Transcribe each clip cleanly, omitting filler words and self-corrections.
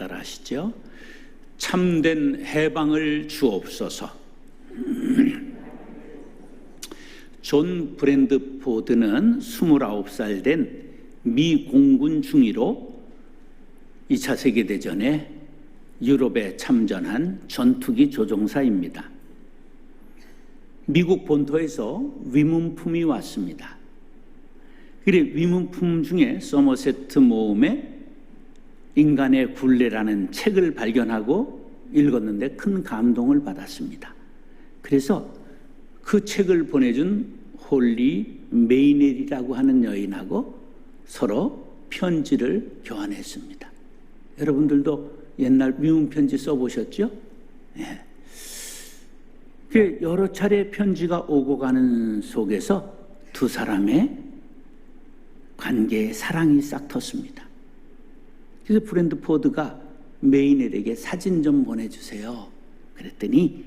기도하시죠. 참된 해방을 주옵소서. 존 브랜드포드는 29살 된 미 공군 중위로 2차 세계대전에 유럽에 참전한 전투기 조종사입니다. 미국 본토에서 위문품이 왔습니다. 그래 위문품 중에 서머세트 모음의 인간의 굴레라는 책을 발견하고 읽었는데 큰 감동을 받았습니다. 그래서 그 책을 보내준 홀리 메이넬이라고 하는 여인하고 서로 편지를 교환했습니다. 여러분들도 옛날 위문 편지 써보셨죠? 네. 여러 차례 편지가 오고 가는 속에서 두 사람의 관계에 사랑이 싹 텄습니다. 그래서 브랜드포드가 메이넬에게 사진 좀 보내주세요. 그랬더니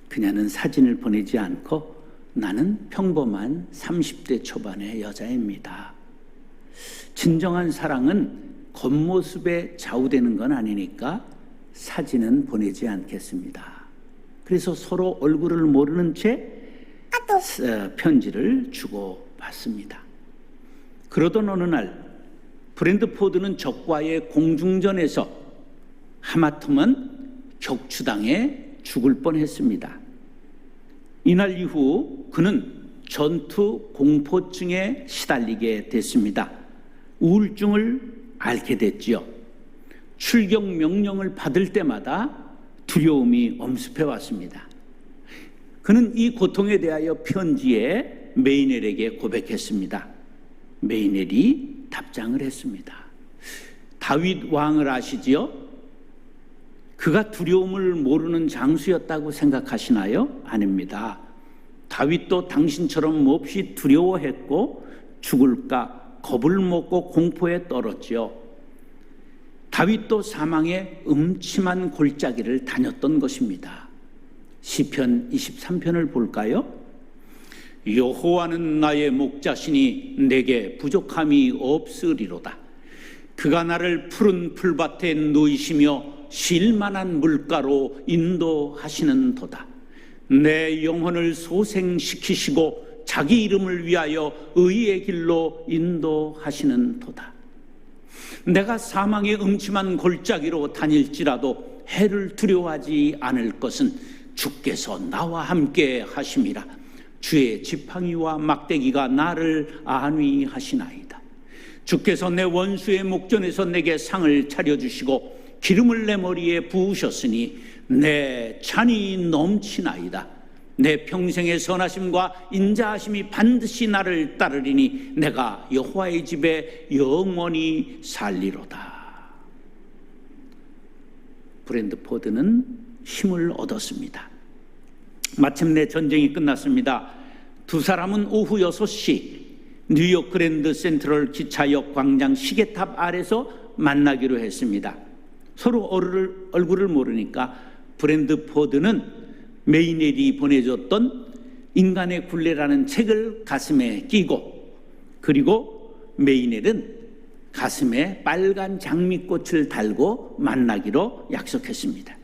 그녀는 사진을 보내지 않고 나는 평범한 30대 초반의 여자입니다. 진정한 사랑은 겉모습에 좌우되는 건 아니니까 사진은 보내지 않겠습니다. 그래서 서로 얼굴을 모르는 채 편지를 주고받습니다. 그러던 어느 날 브랜드포드는 적과의 공중전에서 하마터면 격추당해 죽을 뻔했습니다. 이날 이후 그는 전투 공포증에 시달리게 됐습니다. 우울증을 앓게 됐지요. 출격 명령을 받을 때마다 두려움이 엄습해 왔습니다. 그는 이 고통에 대하여 편지에 메이넬에게 고백했습니다. 메이넬이 답장을 했습니다. 다윗 왕을 아시지요? 그가 두려움을 모르는 장수였다고 생각하시나요? 아닙니다. 다윗도 당신처럼 몹시 두려워했고 죽을까 겁을 먹고 공포에 떨었지요. 다윗도 사망의 음침한 골짜기를 다녔던 것입니다. 시편 23편을 볼까요? 여호와는 나의 목자시니 내게 부족함이 없으리로다. 그가 나를 푸른 풀밭에 누이시며 쉴만한 물가로 인도하시는 도다. 내 영혼을 소생시키시고 자기 이름을 위하여 의의 길로 인도하시는 도다. 내가 사망의 음침한 골짜기로 다닐지라도 해를 두려워하지 않을 것은 주께서 나와 함께 하심이라. 주의 지팡이와 막대기가 나를 안위하시나이다. 주께서 내 원수의 목전에서 내게 상을 차려주시고 기름을 내 머리에 부으셨으니 내 잔이 넘치나이다. 내 평생의 선하심과 인자하심이 반드시 나를 따르리니 내가 여호와의 집에 영원히 살리로다. 브랜드포드는 힘을 얻었습니다. 마침내 전쟁이 끝났습니다. 두 사람은 오후 6시 뉴욕 그랜드 센트럴 기차역 광장 시계탑 아래서 만나기로 했습니다. 서로 얼굴을 모르니까 브랜드포드는 메이넬이 보내줬던 인간의 굴레라는 책을 가슴에 끼고, 그리고 메이넬은 가슴에 빨간 장미꽃을 달고 만나기로 약속했습니다.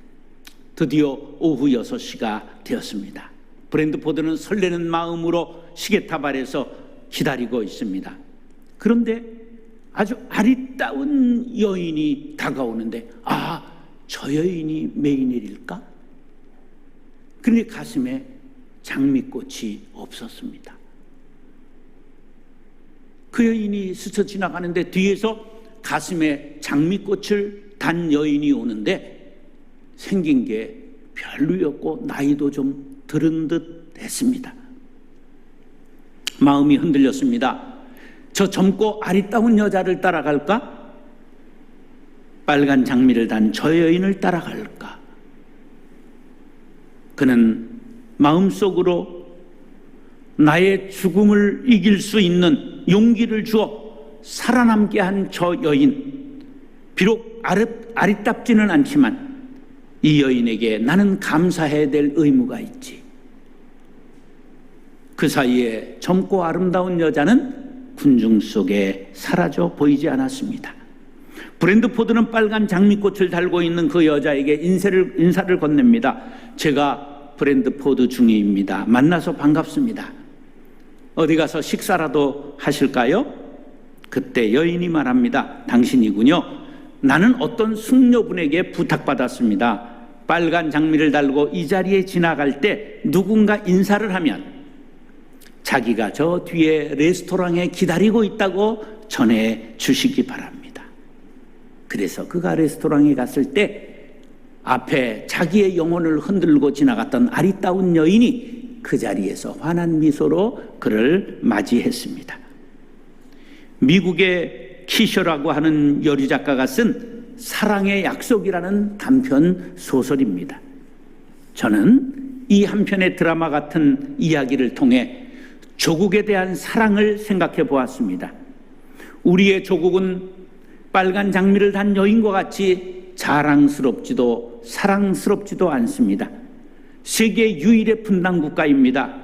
드디어 오후 6시가 되었습니다. 브랜드포드는 설레는 마음으로 시계탑 아래서 기다리고 있습니다. 그런데 아주 아리따운 여인이 다가오는데, 저 여인이 메이넬일까? 그런데 가슴에 장미꽃이 없었습니다. 그 여인이 스쳐 지나가는데 뒤에서 가슴에 장미꽃을 단 여인이 오는데 생긴 게 별로였고 나이도 좀 들은 듯 했습니다. 마음이 흔들렸습니다. 저 젊고 아리따운 여자를 따라갈까? 빨간 장미를 단 저 여인을 따라갈까? 그는 마음속으로 나의 죽음을 이길 수 있는 용기를 주어 살아남게 한 저 여인, 비록 아리답지는 않지만 이 여인에게 나는 감사해야 될 의무가 있지. 그 사이에 젊고 아름다운 여자는 군중 속에 사라져 보이지 않았습니다. 브랜드 포드는 빨간 장미꽃을 달고 있는 그 여자에게 인사를 건넵니다. 제가 브랜드 포드 중위입니다. 만나서 반갑습니다. 어디 가서 식사라도 하실까요? 그때 여인이 말합니다. 당신이군요. 나는 어떤 숙녀분에게 부탁받았습니다. 빨간 장미를 달고 이 자리에 지나갈 때 누군가 인사를 하면 자기가 저 뒤에 레스토랑에 기다리고 있다고 전해 주시기 바랍니다. 그래서 그가 레스토랑에 갔을 때 앞에 자기의 영혼을 흔들고 지나갔던 아리따운 여인이 그 자리에서 환한 미소로 그를 맞이했습니다. 미국의 키셔라고 하는 여류 작가가 쓴 사랑의 약속이라는 단편 소설입니다. 저는 이 한 편의 드라마 같은 이야기를 통해 조국에 대한 사랑을 생각해 보았습니다. 우리의 조국은 빨간 장미를 단 여인과 같이 자랑스럽지도 사랑스럽지도 않습니다. 세계 유일의 분단 국가입니다.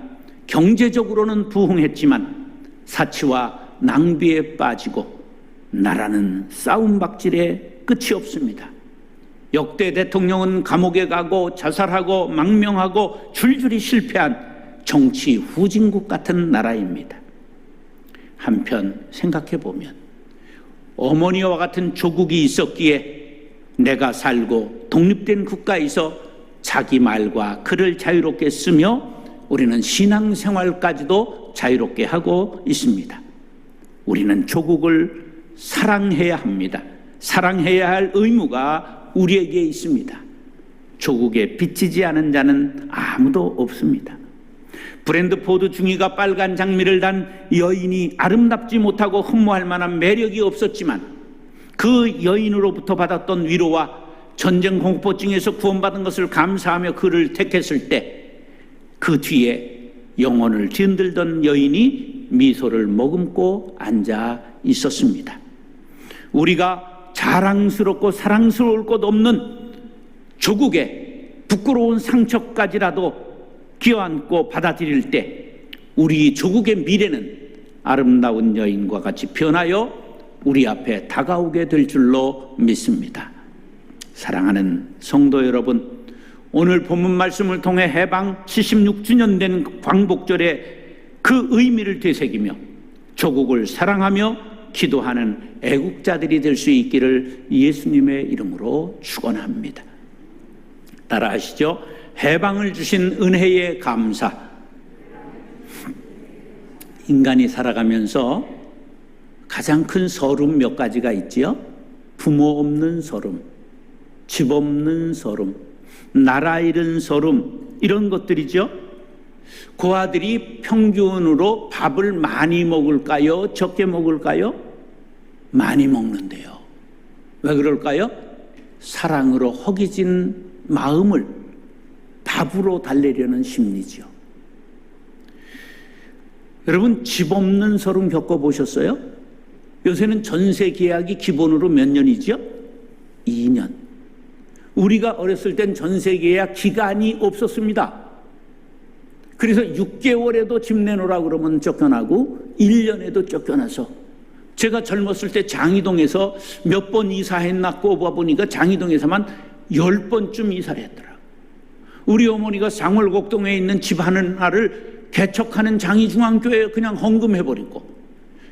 경제적으로는 부흥했지만 사치와 낭비에 빠지고 나라는 싸움박질에 끝이 없습니다. 역대 대통령은 감옥에 가고 자살하고 망명하고 줄줄이 실패한 정치 후진국 같은 나라입니다. 한편 생각해 보면 어머니와 같은 조국이 있었기에 내가 살고 독립된 국가에서 자기 말과 글을 자유롭게 쓰며 우리는 신앙생활까지도 자유롭게 하고 있습니다. 우리는 조국을 사랑해야 합니다. 사랑해야 할 의무가 우리에게 있습니다. 조국에 비치지 않은 자는 아무도 없습니다. 브랜드 포드 중위가 빨간 장미를 단 여인이 아름답지 못하고 흠모할 만한 매력이 없었지만 그 여인으로부터 받았던 위로와 전쟁 공포증에서 구원받은 것을 감사하며 그를 택했을 때 그 뒤에 영혼을 뒤흔들던 여인이 미소를 머금고 앉아 있었습니다. 우리가 자랑스럽고 사랑스러울 것 없는 조국의 부끄러운 상처까지라도 껴안고 받아들일 때 우리 조국의 미래는 아름다운 여인과 같이 변하여 우리 앞에 다가오게 될 줄로 믿습니다. 사랑하는 성도 여러분, 오늘 본문 말씀을 통해 해방 76주년 된 광복절의 그 의미를 되새기며 조국을 사랑하며 기도하는 애국자들이 될 수 있기를 예수님의 이름으로 축원합니다. 따라하시죠. 해방을 주신 은혜에 감사. 인간이 살아가면서 가장 큰 서름 몇 가지가 있지요. 부모 없는 서름, 집 없는 서름, 나라 잃은 서름, 이런 것들이죠. 고아들이 평균으로 밥을 많이 먹을까요? 적게 먹을까요? 많이 먹는데요. 왜 그럴까요? 사랑으로 허기진 마음을 밥으로 달래려는 심리죠. 여러분, 집 없는 서름 겪어보셨어요? 요새는 전세 계약이 기본으로 몇 년이죠? 2년. 우리가 어렸을 땐 전세 계약 기간이 없었습니다. 그래서 6개월에도 집 내놓으라 그러면 쫓겨나고 1년에도 쫓겨나서, 제가 젊었을 때 장이동에서 몇 번 이사했나 꼽아보니까 장이동에서만 10번쯤 이사를 했더라고요. 우리 어머니가 상월곡동에 있는 집 하나를 개척하는 장이중앙교회에 그냥 헌금해버리고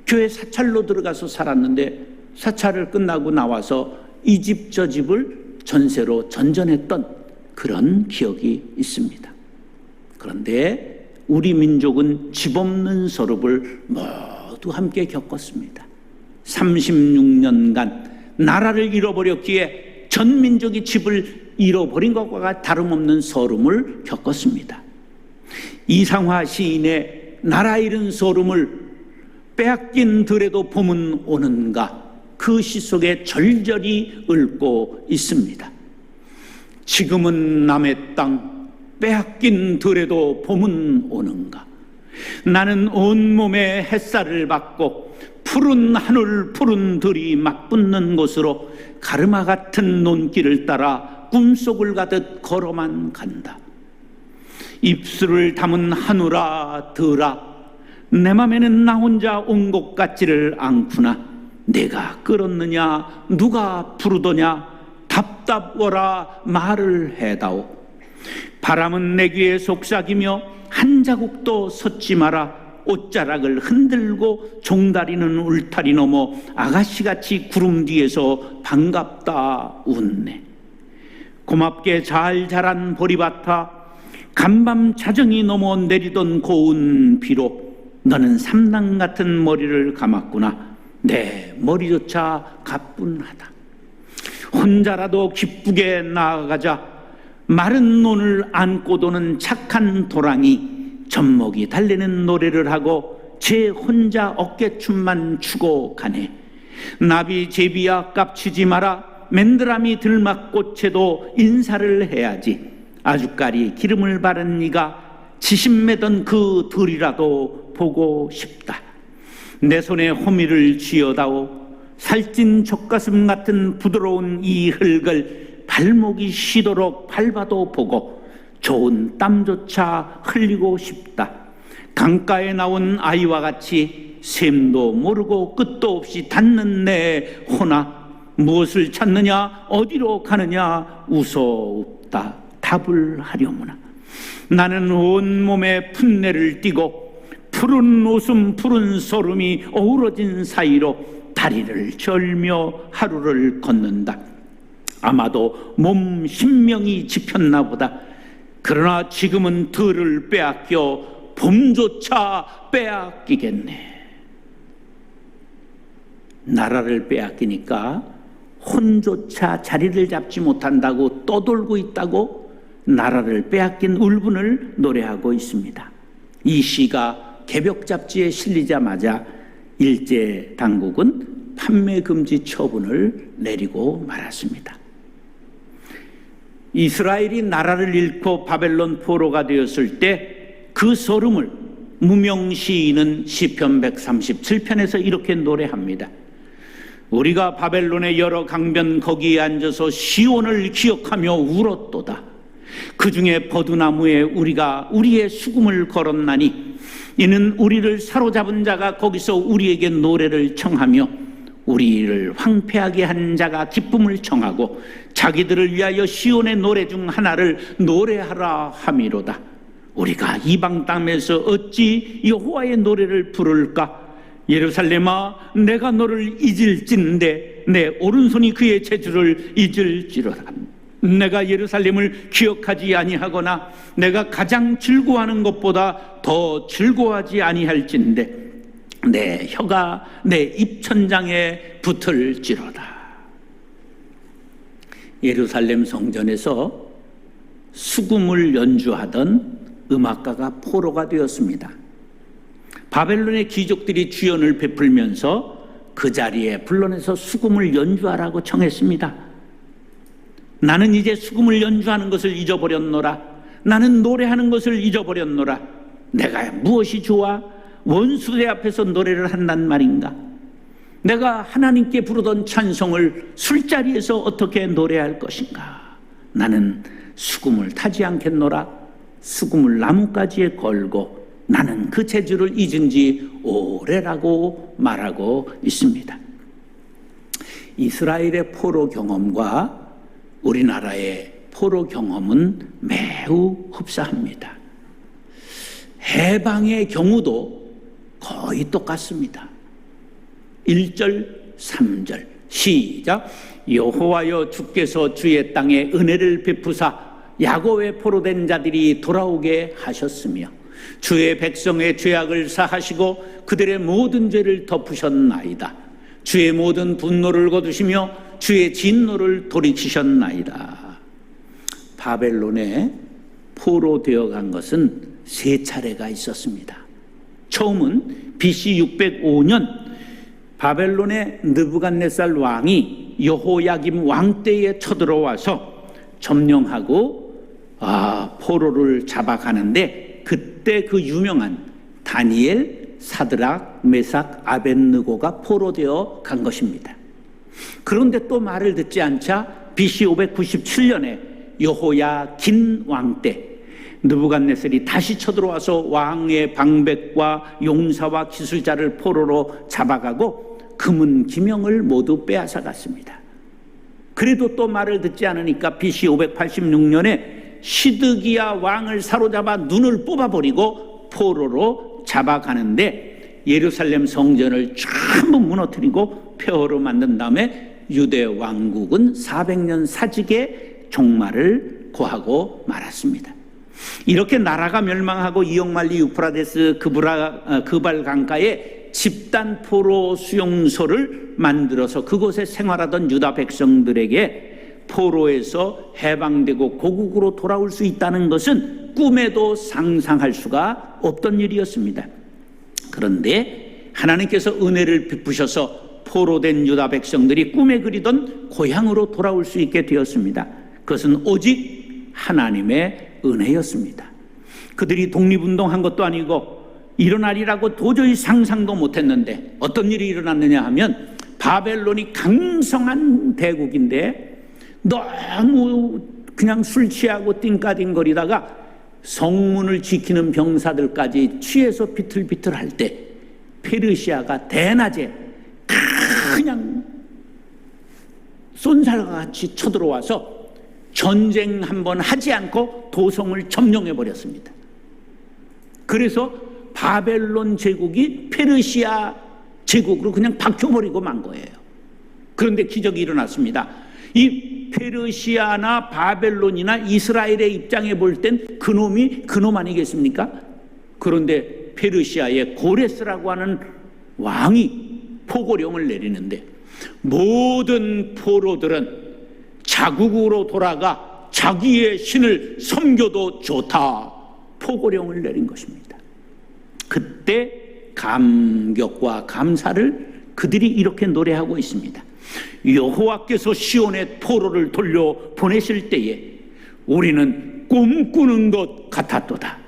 교회 사찰로 들어가서 살았는데, 사찰을 끝나고 나와서 이 집 저 집을 전세로 전전했던 그런 기억이 있습니다. 그런데 우리 민족은 집 없는 서름을 모두 함께 겪었습니다. 36년간 나라를 잃어버렸기에 전 민족이 집을 잃어버린 것과 다름없는 서름을 겪었습니다. 이상화 시인의 나라 잃은 서름을 빼앗긴 들에도 봄은 오는가, 그 시 속에 절절히 읊고 있습니다. 지금은 남의 땅 빼앗긴 들에도 봄은 오는가. 나는 온몸에 햇살을 받고 푸른 하늘 푸른 들이 맞붙는 곳으로 가르마 같은 논길을 따라 꿈속을 가듯 걸어만 간다. 입술을 담은 하늘아 들아, 내 맘에는 나 혼자 온 것 같지를 않구나. 내가 끌었느냐 누가 부르더냐 답답워라 말을 해다오. 바람은 내 귀에 속삭이며 한 자국도 섰지 마라. 옷자락을 흔들고 종다리는 울타리 넘어 아가씨같이 구름 뒤에서 반갑다 웃네. 고맙게 잘 자란 보리밭아, 간밤 자정이 넘어 내리던 고운 비로 너는 삼당 같은 머리를 감았구나. 내 머리조차 가뿐하다. 혼자라도 기쁘게 나아가자. 마른 논을 안고 도는 착한 도랑이 젖먹이 달리는 노래를 하고 제 혼자 어깨춤만 추고 가네. 나비 제비야 깝치지 마라. 맨드라미 들막꽃에도 인사를 해야지. 아주까리 기름을 바른 네가 지신매던 그 들이라도 보고 싶다. 내 손에 호미를 쥐어다오. 살찐 젖가슴 같은 부드러운 이 흙을 발목이 쉬도록 밟아도 보고 좋은 땀조차 흘리고 싶다. 강가에 나온 아이와 같이 셈도 모르고 끝도 없이 닿는 내 호나 무엇을 찾느냐 어디로 가느냐 웃어없다 답을 하려무나. 나는 온몸에 풋내를 띠고 푸른 웃음 푸른 소름이 어우러진 사이로 다리를 절며 하루를 걷는다. 아마도 몸 신명이 지켰나 보다. 그러나 지금은 들을 빼앗겨 봄조차 빼앗기겠네. 나라를 빼앗기니까 혼조차 자리를 잡지 못한다고 떠돌고 있다고 나라를 빼앗긴 울분을 노래하고 있습니다. 이 시가 개벽 잡지에 실리자마자 일제 당국은 판매 금지 처분을 내리고 말았습니다. 이스라엘이 나라를 잃고 바벨론 포로가 되었을 때 그 소름을 무명 시인은 시편 137편에서 이렇게 노래합니다. 우리가 바벨론의 여러 강변 거기에 앉아서 시온을 기억하며 울었도다. 그 중에 버드나무에 우리가 우리의 수금을 걸었나니 이는 우리를 사로잡은 자가 거기서 우리에게 노래를 청하며 우리를 황폐하게 한 자가 기쁨을 청하고 자기들을 위하여 시온의 노래 중 하나를 노래하라 함이로다. 우리가 이방 땅에서 어찌 여호와의 노래를 부를까? 예루살렘아, 내가 너를 잊을진데 내 오른손이 그의 재주를 잊을지로다. 내가 예루살렘을 기억하지 아니하거나 내가 가장 즐거워하는 것보다 더 즐거워하지 아니할진데 내 혀가 내 입천장에 붙을지로다. 예루살렘 성전에서 수금을 연주하던 음악가가 포로가 되었습니다. 바벨론의 귀족들이 주연을 베풀면서 그 자리에 불러내서 수금을 연주하라고 청했습니다. 나는 이제 수금을 연주하는 것을 잊어버렸노라. 나는 노래하는 것을 잊어버렸노라. 내가 무엇이 좋아? 원수대 앞에서 노래를 한단 말인가? 내가 하나님께 부르던 찬송을 술자리에서 어떻게 노래할 것인가? 나는 수금을 타지 않겠노라. 수금을 나뭇가지에 걸고 나는 그 재주를 잊은 지 오래라고 말하고 있습니다. 이스라엘의 포로 경험과 우리나라의 포로 경험은 매우 흡사합니다. 해방의 경우도 거의 똑같습니다. 1절, 3절 시작. 여호와여 주께서 주의 땅에 은혜를 베푸사 야곱의 포로된 자들이 돌아오게 하셨으며 주의 백성의 죄악을 사하시고 그들의 모든 죄를 덮으셨나이다. 주의 모든 분노를 거두시며 주의 진노를 돌이키셨나이다. 바벨론에 포로되어 간 것은 3차례가 있었습니다. 처음은 BC 605년 바벨론의 느부갓네살 왕이 여호야김 왕 때에 쳐들어와서 점령하고 포로를 잡아가는데 그때 그 유명한 다니엘, 사드락, 메삭, 아벳느고가 포로되어 간 것입니다. 그런데 또 말을 듣지 않자 BC 597년에 여호야긴 왕 때 느부갓네살이 다시 쳐들어와서 왕의 방백과 용사와 기술자를 포로로 잡아가고 금은 기명을 모두 빼앗아 갔습니다. 그래도 또 말을 듣지 않으니까 BC 586년에 시드기야 왕을 사로잡아 눈을 뽑아버리고 포로로 잡아가는데 예루살렘 성전을 전부 무너뜨리고 폐허로 만든 다음에 유대 왕국은 400년 사직의 종말을 고하고 말았습니다. 이렇게 나라가 멸망하고 이역만리 유프라데스 그발 강가에 집단 포로 수용소를 만들어서 그곳에 생활하던 유다 백성들에게 포로에서 해방되고 고국으로 돌아올 수 있다는 것은 꿈에도 상상할 수가 없던 일이었습니다. 그런데 하나님께서 은혜를 베푸셔서 포로된 유다 백성들이 꿈에 그리던 고향으로 돌아올 수 있게 되었습니다. 그것은 오직 하나님의 은혜였습니다. 그들이 독립운동한 것도 아니고 일어나리라고 도저히 상상도 못했는데 어떤 일이 일어났느냐 하면 바벨론이 강성한 대국인데 너무 그냥 술 취하고 띵까띵거리다가 성문을 지키는 병사들까지 취해서 비틀비틀할 때 페르시아가 대낮에 그냥 쏜살같이 쳐들어와서 전쟁 한번 하지 않고 도성을 점령해버렸습니다. 그래서 바벨론 제국이 페르시아 제국으로 그냥 박혀버리고 만 거예요. 그런데 기적이 일어났습니다. 이 페르시아나 바벨론이나 이스라엘의 입장에 볼 땐 그놈이 그놈 아니겠습니까? 그런데 페르시아의 고레스라고 하는 왕이 포고령을 내리는데 모든 포로들은 자국으로 돌아가 자기의 신을 섬겨도 좋다 포고령을 내린 것입니다. 그때 감격과 감사를 그들이 이렇게 노래하고 있습니다. 여호와께서 시온의 포로를 돌려보내실 때에 우리는 꿈꾸는 것 같았도다.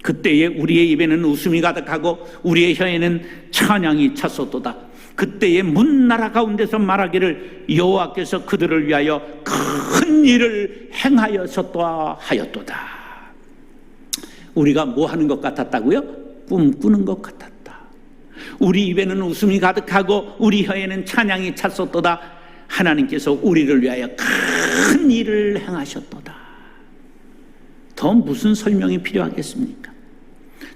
그때에 우리의 입에는 웃음이 가득하고 우리의 혀에는 찬양이 찼었도다. 그때에 문나라 가운데서 말하기를 여호와께서 그들을 위하여 큰 일을 행하였었다 하였도다. 우리가 뭐 하는 것 같았다고요? 꿈꾸는 것 같았다. 우리 입에는 웃음이 가득하고 우리 혀에는 찬양이 찼었도다. 하나님께서 우리를 위하여 큰 일을 행하셨도다. 더 무슨 설명이 필요하겠습니까?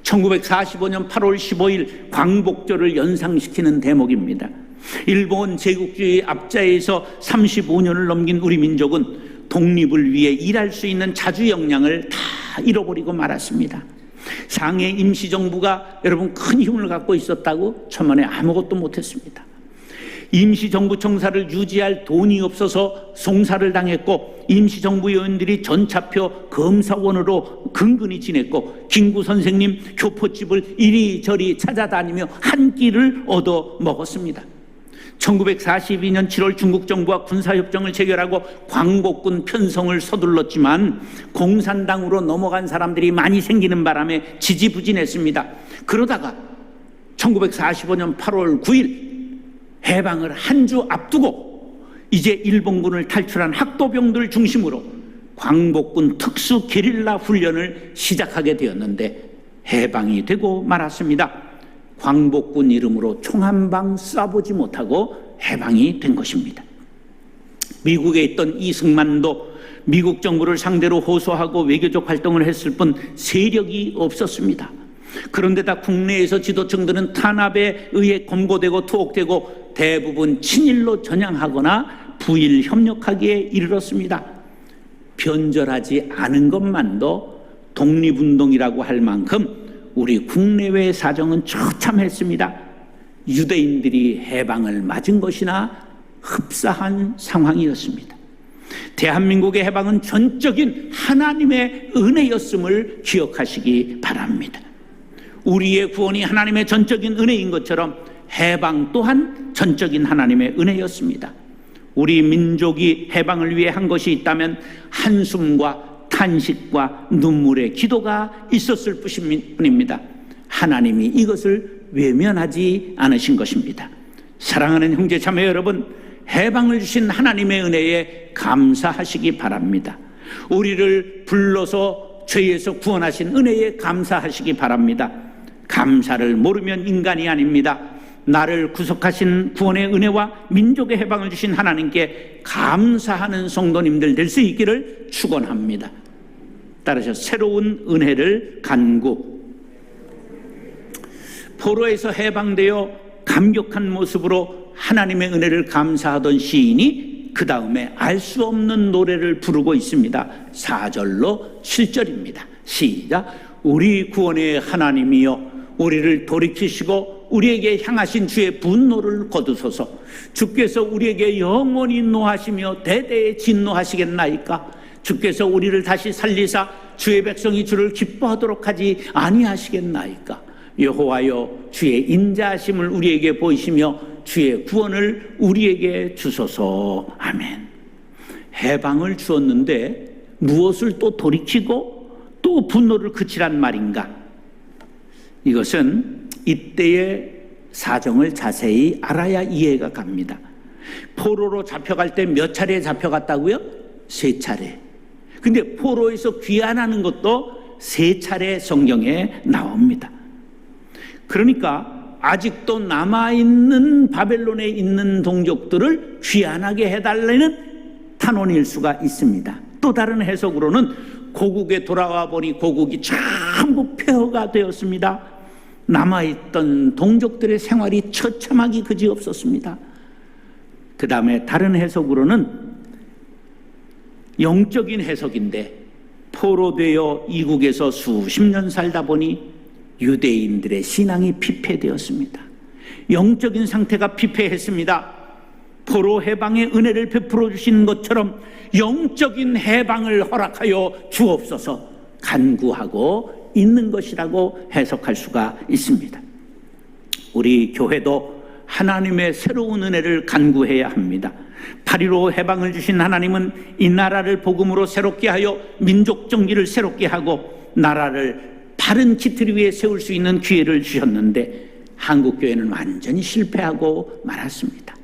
1945년 8월 15일 광복절을 연상시키는 대목입니다. 일본 제국주의 압자에서 35년을 넘긴 우리 민족은 독립을 위해 일할 수 있는 자주 역량을 다 잃어버리고 말았습니다. 상해 임시정부가 여러분 큰 힘을 갖고 있었다고 천만에 아무것도 못했습니다. 임시정부 청사를 유지할 돈이 없어서 송사를 당했고 임시정부 요원들이 전차표 검사원으로 근근히 지냈고 김구 선생님 교포집을 이리저리 찾아다니며 한 끼를 얻어 먹었습니다. 1942년 7월 중국 정부와 군사협정을 체결하고 광복군 편성을 서둘렀지만 공산당으로 넘어간 사람들이 많이 생기는 바람에 지지부진했습니다. 그러다가 1945년 8월 9일 해방을 한 주 앞두고 이제 일본군을 탈출한 학도병들 중심으로 광복군 특수 게릴라 훈련을 시작하게 되었는데 해방이 되고 말았습니다. 광복군 이름으로 총 한 방 쏴보지 못하고 해방이 된 것입니다. 미국에 있던 이승만도 미국 정부를 상대로 호소하고 외교적 활동을 했을 뿐 세력이 없었습니다. 그런데다 국내에서 지도층들은 탄압에 의해 검거되고 투옥되고 대부분 친일로 전향하거나 부일 협력하기에 이르렀습니다. 변절하지 않은 것만도 독립운동이라고 할 만큼 우리 국내외 사정은 처참했습니다. 유대인들이 해방을 맞은 것이나 흡사한 상황이었습니다. 대한민국의 해방은 전적인 하나님의 은혜였음을 기억하시기 바랍니다. 우리의 구원이 하나님의 전적인 은혜인 것처럼 해방 또한 전적인 하나님의 은혜였습니다. 우리 민족이 해방을 위해 한 것이 있다면 한숨과 탄식과 눈물의 기도가 있었을 뿐입니다. 하나님이 이것을 외면하지 않으신 것입니다. 사랑하는 형제 자매 여러분, 해방을 주신 하나님의 은혜에 감사하시기 바랍니다. 우리를 불러서 죄에서 구원하신 은혜에 감사하시기 바랍니다. 감사를 모르면 인간이 아닙니다. 나를 구속하신 구원의 은혜와 민족의 해방을 주신 하나님께 감사하는 성도님들 될 수 있기를 축원합니다. 따라서 새로운 은혜를 간구. 포로에서 해방되어 감격한 모습으로 하나님의 은혜를 감사하던 시인이 그 다음에 알 수 없는 노래를 부르고 있습니다. 4절로 7절입니다. 시작. 우리 구원의 하나님이여, 우리를 돌이키시고 우리에게 향하신 주의 분노를 거두소서. 주께서 우리에게 영원히 노하시며 대대에 진노하시겠나이까? 주께서 우리를 다시 살리사 주의 백성이 주를 기뻐하도록 하지 아니하시겠나이까? 여호와여, 주의 인자하심을 우리에게 보이시며 주의 구원을 우리에게 주소서. 아멘. 해방을 주었는데 무엇을 또 돌이키고 또 분노를 그치란 말인가? 이것은 이때의 사정을 자세히 알아야 이해가 갑니다. 포로로 잡혀갈 때 몇 차례 잡혀갔다고요? 3차례. 근데 포로에서 귀환하는 것도 3차례 성경에 나옵니다. 그러니까 아직도 남아있는 바벨론에 있는 동족들을 귀환하게 해달라는 탄원일 수가 있습니다. 또 다른 해석으로는 고국에 돌아와 보니 고국이 전부 폐허가 되었습니다. 남아있던 동족들의 생활이 처참하기 그지없었습니다. 그 다음에 다른 해석으로는 영적인 해석인데, 포로되어 이국에서 수십 년 살다 보니 유대인들의 신앙이 피폐되었습니다. 영적인 상태가 피폐했습니다. 포로 해방의 은혜를 베풀어 주신 것처럼 영적인 해방을 허락하여 주옵소서 간구하고 있는 것이라고 해석할 수가 있습니다. 우리 교회도 하나님의 새로운 은혜를 간구해야 합니다. 8.15 해방을 주신 하나님은 이 나라를 복음으로 새롭게 하여 민족 정기를 새롭게 하고 나라를 바른 기틀 위에 세울 수 있는 기회를 주셨는데 한국교회는 완전히 실패하고 말았습니다.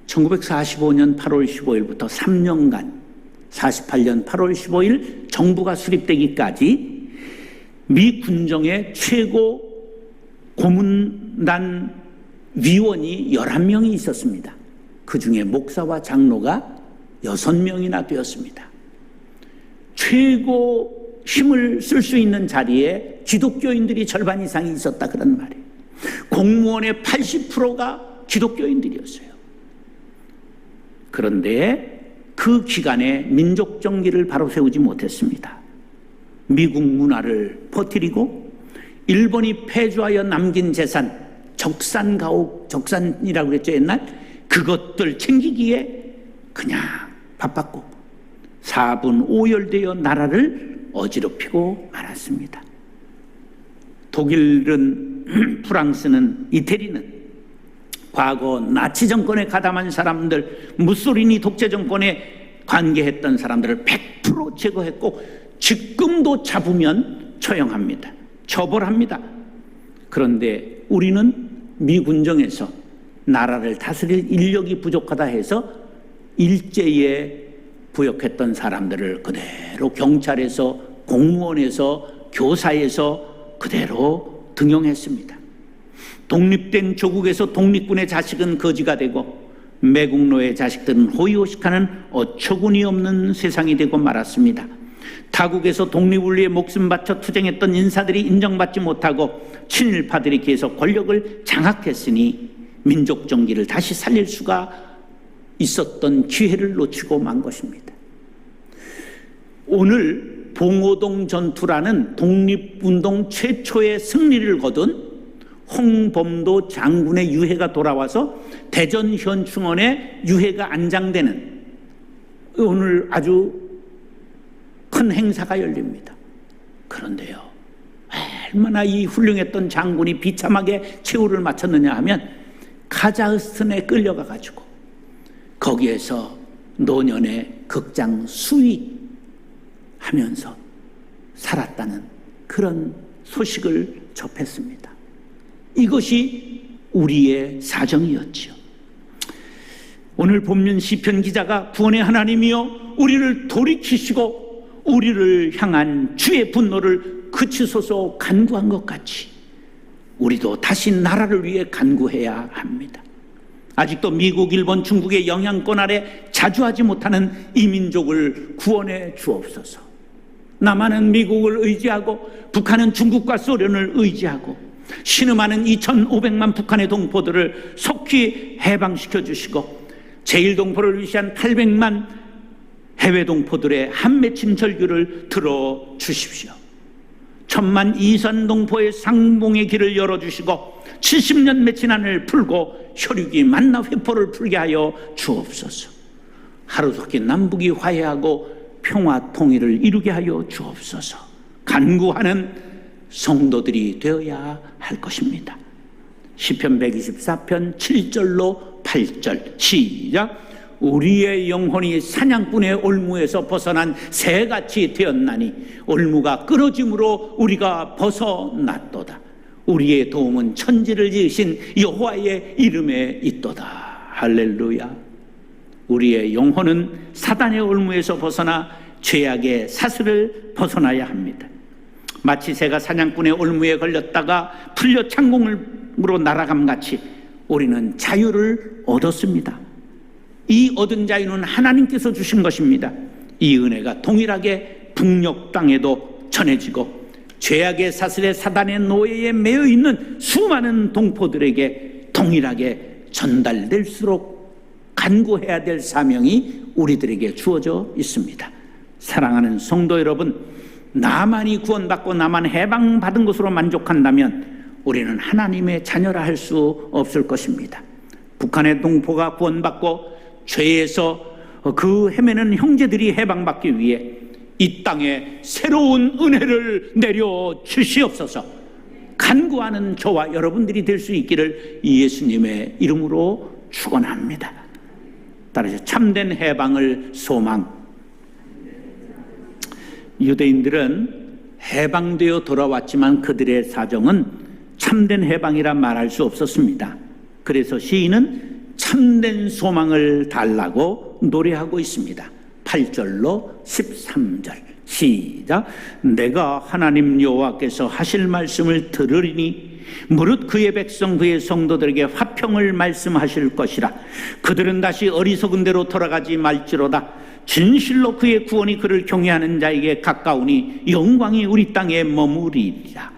1945년 8월 15일부터 3년간 48년 8월 15일 정부가 수립되기까지 미 군정의 최고 고문단 위원이 11명이 있었습니다. 그 중에 목사와 장로가 6명이나 되었습니다. 최고 힘을 쓸 수 있는 자리에 기독교인들이 절반 이상이 있었다, 그런 말이에요. 공무원의 80%가 기독교인들이었어요. 그런데 그 기간에 민족 정기를 바로 세우지 못했습니다. 미국 문화를 퍼뜨리고 일본이 폐주하여 남긴 재산, 적산가옥, 적산이라고 그랬죠 옛날? 그것들 챙기기에 그냥 바빴고 4분 5열되어 나라를 어지럽히고 말았습니다. 독일은 프랑스는 이태리는 과거 나치 정권에 가담한 사람들, 무솔리니 독재 정권에 관계했던 사람들을 100% 제거했고 지금도 잡으면 처형합니다. 처벌합니다. 그런데 우리는 미 군정에서 나라를 다스릴 인력이 부족하다 해서 일제에 부역했던 사람들을 그대로 경찰에서, 공무원에서, 교사에서 그대로 등용했습니다. 독립된 조국에서 독립군의 자식은 거지가 되고 매국노의 자식들은 호의호식하는 어처구니 없는 세상이 되고 말았습니다. 타국에서 독립을 위해 목숨 바쳐 투쟁했던 인사들이 인정받지 못하고 친일파들이 계속 권력을 장악했으니 민족 정기를 다시 살릴 수가 있었던 기회를 놓치고 만 것입니다. 오늘 봉오동 전투라는 독립운동 최초의 승리를 거둔 홍범도 장군의 유해가 돌아와서 대전 현충원에 유해가 안장되는 오늘 아주 큰 행사가 열립니다. 그런데요, 얼마나 이 훌륭했던 장군이 비참하게 최후를 마쳤느냐 하면 카자흐스탄에 끌려가 가지고 거기에서 노년의 극장 수위하면서 살았다는 그런 소식을 접했습니다. 이것이 우리의 사정이었지요. 오늘 본문 시편 기자가 구원의 하나님이여 우리를 돌이키시고 우리를 향한 주의 분노를 그치소서 간구한 것 같이 우리도 다시 나라를 위해 간구해야 합니다. 아직도 미국, 일본, 중국의 영향권 아래 자주하지 못하는 이 민족을 구원해 주옵소서. 남한은 미국을 의지하고 북한은 중국과 소련을 의지하고 신음하는 2,500만 북한의 동포들을 속히 해방시켜 주시고 제1동포를 위시한 800만 해외 동포들의 한 맺힌 절규를 들어주십시오. 1,000만 이산 동포의 상봉의 길을 열어주시고 70년 맺힌 한을 풀고 혈육이 만나 회포를 풀게 하여 주옵소서. 하루속히 남북이 화해하고 평화 통일을 이루게 하여 주옵소서. 간구하는 성도들이 되어야 할 것입니다. 시편 124편 7절로 8절 시작. 우리의 영혼이 사냥꾼의 올무에서 벗어난 새같이 되었나니 올무가 끊어짐으로 우리가 벗어났도다. 우리의 도움은 천지를 지으신 여호와의 이름에 있도다. 할렐루야. 우리의 영혼은 사단의 올무에서 벗어나 죄악의 사슬을 벗어나야 합니다. 마치 새가 사냥꾼의 올무에 걸렸다가 풀려 창공으로 날아감같이 우리는 자유를 얻었습니다. 이 얻은 자유는 하나님께서 주신 것입니다. 이 은혜가 동일하게 북녘 땅에도 전해지고 죄악의 사슬에 사단의 노예에 매여 있는 수많은 동포들에게 동일하게 전달될수록 간구해야 될 사명이 우리들에게 주어져 있습니다. 사랑하는 성도 여러분, 나만이 구원받고 나만 해방받은 것으로 만족한다면 우리는 하나님의 자녀라 할 수 없을 것입니다. 북한의 동포가 구원받고 죄에서 그 헤매는 형제들이 해방받기 위해 이 땅에 새로운 은혜를 내려 주시옵소서. 간구하는 저와 여러분들이 될 수 있기를 예수님의 이름으로 축원합니다. 따라서 참된 해방을 소망. 유대인들은 해방되어 돌아왔지만 그들의 사정은 참된 해방이라 말할 수 없었습니다. 그래서 시인은 참된 소망을 달라고 노래하고 있습니다. 8절로 13절 시작. 내가 하나님 여호와께서 하실 말씀을 들으리니 무릇 그의 백성 그의 성도들에게 화평을 말씀하실 것이라. 그들은 다시 어리석은 대로 돌아가지 말지로다. 진실로 그의 구원이 그를 경외하는 자에게 가까우니 영광이 우리 땅에 머무리리라.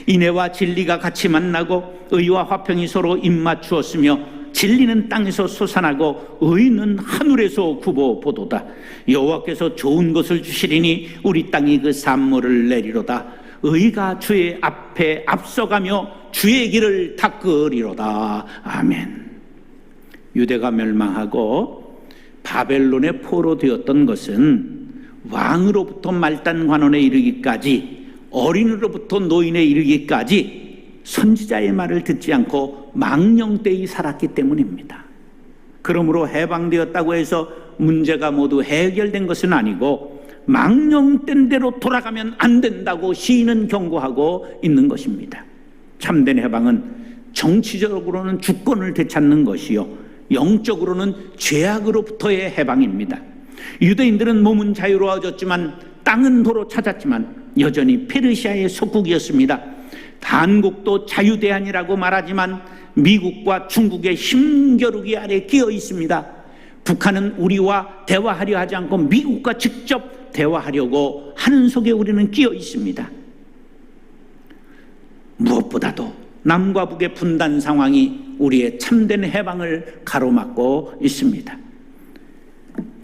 인애와 진리가 같이 만나고 의와 화평이 서로 입맞추었으며 진리는 땅에서 솟아나고 의는 하늘에서 굽어보도다. 여호와께서 좋은 것을 주시리니 우리 땅이 그 산물을 내리로다. 의가 주의 앞에 앞서가며 주의 길을 닦으리로다. 아멘. 유대가 멸망하고 바벨론의 포로 되었던 것은 왕으로부터 말단 관원에 이르기까지, 어린이로부터 노인에 이르기까지 선지자의 말을 듣지 않고 망령되이 살았기 때문입니다. 그러므로 해방되었다고 해서 문제가 모두 해결된 것은 아니고 망령된 대로 돌아가면 안 된다고 시인은 경고하고 있는 것입니다. 참된 해방은 정치적으로는 주권을 되찾는 것이요, 영적으로는 죄악으로부터의 해방입니다. 유대인들은 몸은 자유로워졌지만 땅은 도로 찾았지만 여전히 페르시아의 속국이었습니다. 한국도 자유대한이라고 말하지만 미국과 중국의 힘겨루기 아래 끼어 있습니다. 북한은 우리와 대화하려 하지 않고 미국과 직접 대화하려고 하는 속에 우리는 끼어 있습니다. 무엇보다도 남과 북의 분단 상황이 우리의 참된 해방을 가로막고 있습니다.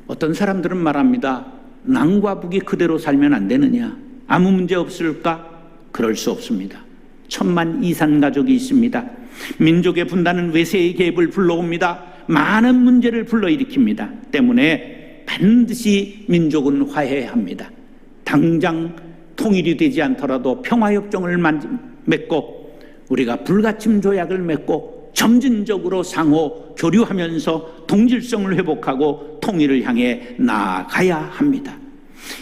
어떤 사람들은 말합니다. 남과 북이 그대로 살면 안 되느냐? 아무 문제 없을까? 그럴 수 없습니다. 1,000만 이산 가족이 있습니다. 민족의 분단은 외세의 개입을 불러옵니다. 많은 문제를 불러일으킵니다. 때문에 반드시 민족은 화해해야 합니다. 당장 통일이 되지 않더라도 평화협정을 맺고 우리가 불가침 조약을 맺고 점진적으로 상호 교류하면서 동질성을 회복하고 통일을 향해 나아가야 합니다.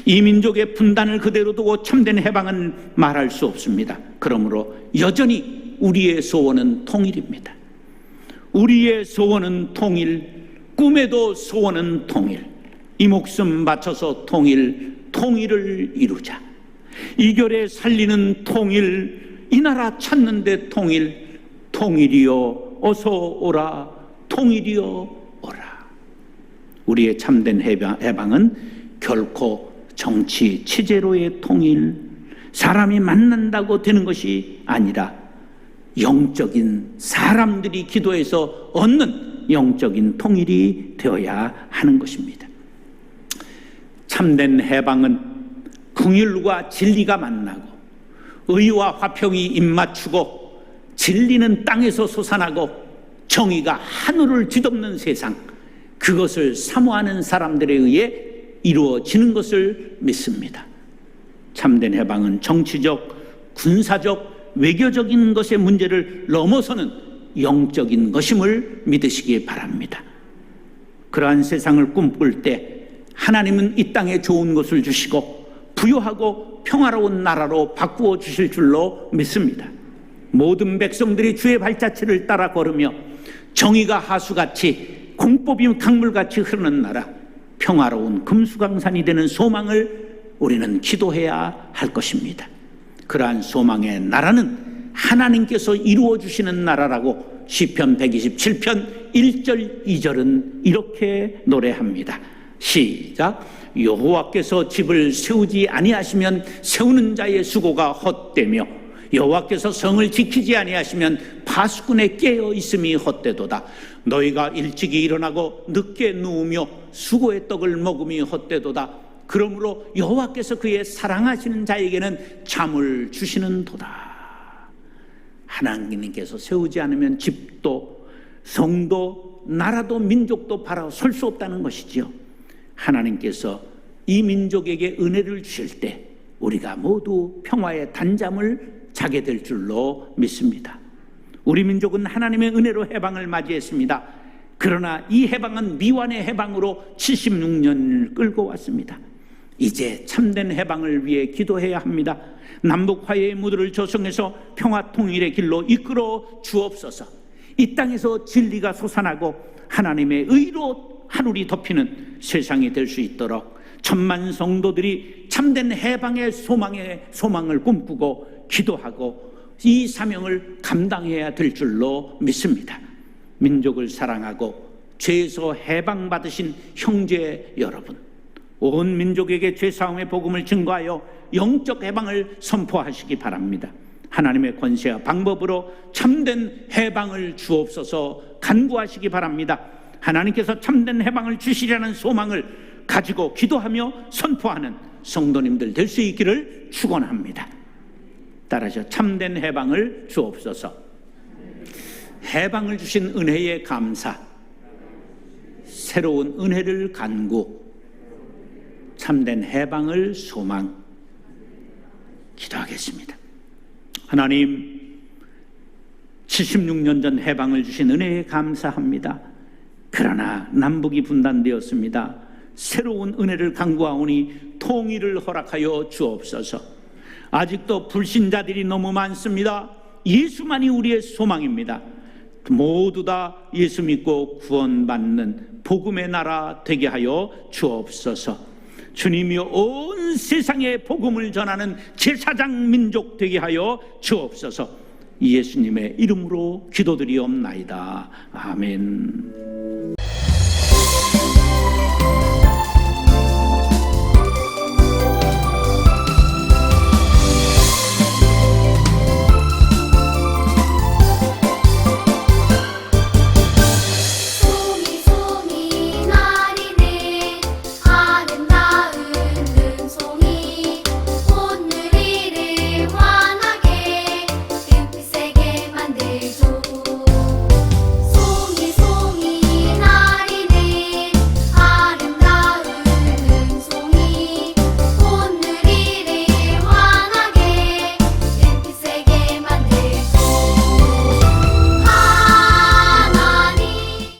이 민족의 분단을 그대로 두고 참된 해방은 말할 수 없습니다. 그러므로 여전히 우리의 소원은 통일입니다. 우리의 소원은 통일, 꿈에도 소원은 통일. 이 목숨 바쳐서 통일을 이루자. 이결에 살리는 통일, 이 나라 찾는데 통일이여 어서 오라, 통일이여 오라. 우리의 참된 해방은 결코 정치 체제로의 통일, 사람이 만난다고 되는 것이 아니라 영적인, 사람들이 기도해서 얻는 영적인 통일이 되어야 하는 것입니다. 참된 해방은 긍휼과 진리가 만나고 의와 화평이 입맞추고 진리는 땅에서 솟아나고 정의가 하늘을 뒤덮는 세상, 그것을 사모하는 사람들에 의해 이루어지는 것을 믿습니다. 참된 해방은 정치적, 군사적, 외교적인 것의 문제를 넘어서는 영적인 것임을 믿으시기 바랍니다. 그러한 세상을 꿈꿀 때 하나님은 이 땅에 좋은 것을 주시고 부유하고 평화로운 나라로 바꾸어 주실 줄로 믿습니다. 모든 백성들이 주의 발자취를 따라 걸으며 정의가 하수같이 공법이 강물같이 흐르는 나라, 평화로운 금수강산이 되는 소망을 우리는 기도해야 할 것입니다. 그러한 소망의 나라는 하나님께서 이루어 주시는 나라라고 시편 127편 1절 2절은 이렇게 노래합니다. 시작. 여호와께서 집을 세우지 아니하시면 세우는 자의 수고가 헛되며 여호와께서 성을 지키지 아니하시면 파수꾼의 깨어 있음이 헛되도다. 너희가 일찍이 일어나고 늦게 누우며 수고의 떡을 먹음이 헛되도다. 그러므로 여호와께서 그의 사랑하시는 자에게는 잠을 주시는도다. 하나님께서 세우지 않으면 집도 성도 나라도 민족도 바로 설 수 없다는 것이지요. 하나님께서 이 민족에게 은혜를 주실 때 우리가 모두 평화의 단잠을 자게 될 줄로 믿습니다. 우리 민족은 하나님의 은혜로 해방을 맞이했습니다. 그러나 이 해방은 미완의 해방으로 76년을 끌고 왔습니다. 이제 참된 해방을 위해 기도해야 합니다. 남북 화해의 무드를 조성해서 평화 통일의 길로 이끌어 주옵소서. 이 땅에서 진리가 솟아나고 하나님의 의로 하늘이 덮이는 세상이 될 수 있도록 천만 성도들이 참된 해방의 소망을 꿈꾸고 기도하고 이 사명을 감당해야 될 줄로 믿습니다. 민족을 사랑하고 죄에서 해방받으신 형제 여러분, 온 민족에게 죄사함의 복음을 증거하여 영적 해방을 선포하시기 바랍니다. 하나님의 권세와 방법으로 참된 해방을 주옵소서 간구하시기 바랍니다. 하나님께서 참된 해방을 주시려는 소망을 가지고 기도하며 선포하는 성도님들 될 수 있기를 축원합니다. 따라서 참된 해방을 주옵소서. 해방을 주신 은혜에 감사, 새로운 은혜를 간구, 참된 해방을 소망. 기도하겠습니다. 하나님, 76년 전 해방을 주신 은혜에 감사합니다. 그러나 남북이 분단되었습니다. 새로운 은혜를 간구하오니 통일을 허락하여 주옵소서. 아직도 불신자들이 너무 많습니다. 예수만이 우리의 소망입니다. 모두 다 예수 믿고 구원받는 복음의 나라 되게 하여 주옵소서. 주님이여, 온 세상에 복음을 전하는 제사장 민족 되게 하여 주옵소서. 예수님의 이름으로 기도드리옵나이다. 아멘.